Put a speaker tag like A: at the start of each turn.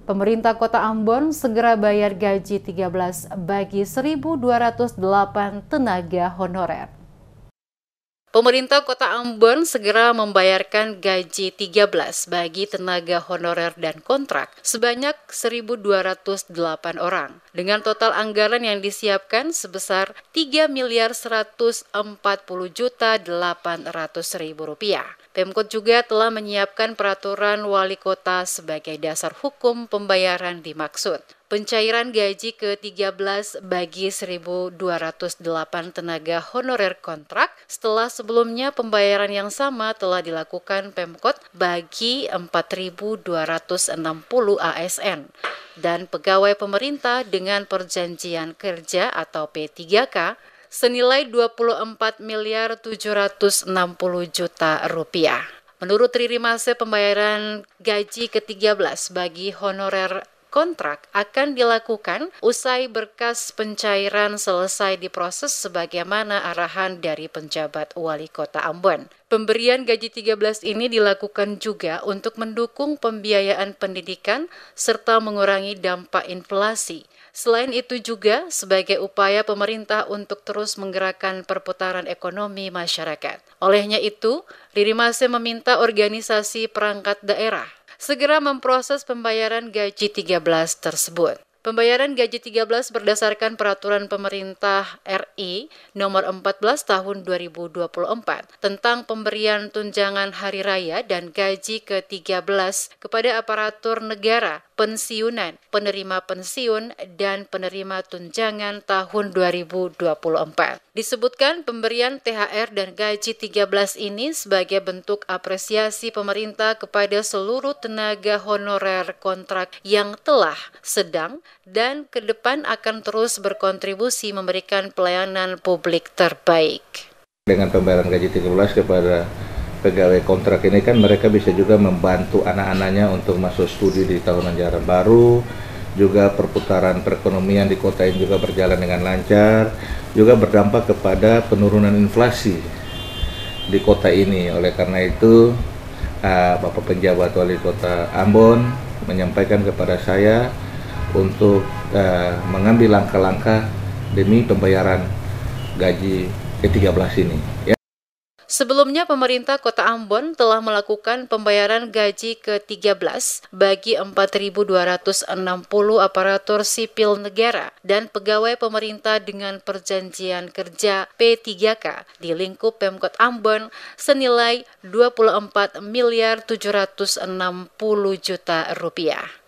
A: Pemerintah Kota Ambon segera bayar gaji 13 bagi 1.208 tenaga honorer. Pemerintah Kota Ambon segera membayarkan gaji 13 bagi tenaga honorer dan kontrak sebanyak 1.208 orang dengan total anggaran yang disiapkan sebesar Rp3.140.800.000. Pemkot juga telah menyiapkan peraturan wali kota sebagai dasar hukum pembayaran dimaksud. Pencairan gaji ke-13 bagi 1.208 tenaga honorer kontrak setelah sebelumnya pembayaran yang sama telah dilakukan Pemkot bagi 4.260 ASN dan pegawai pemerintah dengan perjanjian kerja atau P3K senilai Rp24.760.000.000. Menurut Riri Mase, pembayaran gaji ke-13 bagi honorer kontrak akan dilakukan usai berkas pencairan selesai diproses sebagaimana arahan dari penjabat wali kota Ambon. Pemberian gaji 13 ini dilakukan juga untuk mendukung pembiayaan pendidikan serta mengurangi dampak inflasi. Selain itu juga sebagai upaya pemerintah untuk terus menggerakkan perputaran ekonomi masyarakat. Olehnya itu, Riri Mase meminta organisasi perangkat daerah segera memproses pembayaran gaji 13 tersebut. Pembayaran gaji 13 berdasarkan Peraturan Pemerintah RI Nomor 14 Tahun 2024 tentang pemberian tunjangan hari raya dan gaji ke-13 kepada aparatur negara, pensiunan, penerima pensiun, dan penerima tunjangan tahun 2024. Disebutkan pemberian THR dan gaji 13 ini sebagai bentuk apresiasi pemerintah kepada seluruh tenaga honorer kontrak yang telah, sedang, dan ke depan akan terus berkontribusi memberikan pelayanan publik terbaik.
B: Dengan pembayaran gaji 13 kepada pegawai kontrak ini kan mereka bisa juga membantu anak-anaknya untuk masuk studi di tahun ajaran baru, juga perputaran perekonomian di kota ini juga berjalan dengan lancar, juga berdampak kepada penurunan inflasi di kota ini. Oleh karena itu, Bapak Penjabat Wali Kota Ambon menyampaikan kepada saya untuk mengambil langkah-langkah demi pembayaran gaji ke-13 ini.
A: Sebelumnya, pemerintah Kota Ambon telah melakukan pembayaran gaji ke-13 bagi 4.260 aparatur sipil negara dan pegawai pemerintah dengan perjanjian kerja P3K di lingkup Pemkot Ambon senilai Rp24.760.000.000.